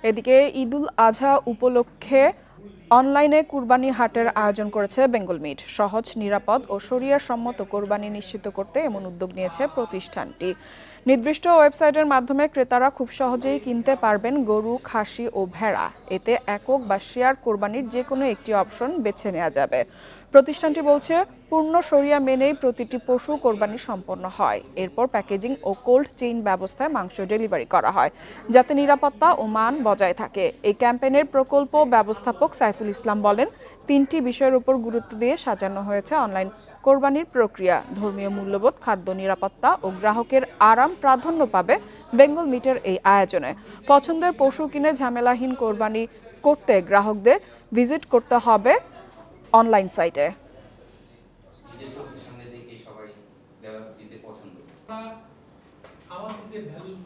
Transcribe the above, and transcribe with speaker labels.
Speaker 1: এদিকে ঈদুল আজহা উপলক্ষে অনলাইনে কুরবানি হাটের আয়োজন করেছে বেঙ্গল মিট। সহজ, নিরাপদ ও শরিয়ার সম্মত কোরবানি নিশ্চিত করতে এমন উদ্যোগ নিয়েছে প্রতিষ্ঠানটি। নির্দিষ্ট ওয়েবসাইটের মাধ্যমে ক্রেতারা খুব সহজেই কিনতে পারবেন গরু, খাসি ও ভেড়া। এতে একক বা শেয়ার কোরবানির যে কোনো একটি অপশন বেছে নেওয়া যাবে। প্রতিষ্ঠানটি বলছে, পূর্ণ শরিয়া মেনেই প্রতিটি পশু কোরবানি সম্পন্ন হয়। এরপর প্যাকেজিং ও কোল্ড চেইন ব্যবস্থায় মাংস ডেলিভারি করা হয়, যাতে নিরাপত্তা ও মান বজায় থাকে। এই ক্যাম্পেইনের প্রকল্প ব্যবস্থাপক সাইফুল ইসলাম বলেন, 3টি বিষয়ের উপর গুরুত্ব দিয়ে সাজানো হয়েছে অনলাইন কোরবানির প্রক্রিয়া। ধর্মীয় মূল্যবোধ, খাদ্য নিরাপত্তা ও গ্রাহকের আরাম প্রাধান্য পাবে বেঙ্গল মিটের এই আয়োজনে। পছন্দের পশু কিনে ঝামেলাহীন কোরবানি করতে গ্রাহকদের ভিজিট করতে হবে অনলাইন সাইটে।
Speaker 2: আমাদের যে ভ্যালুস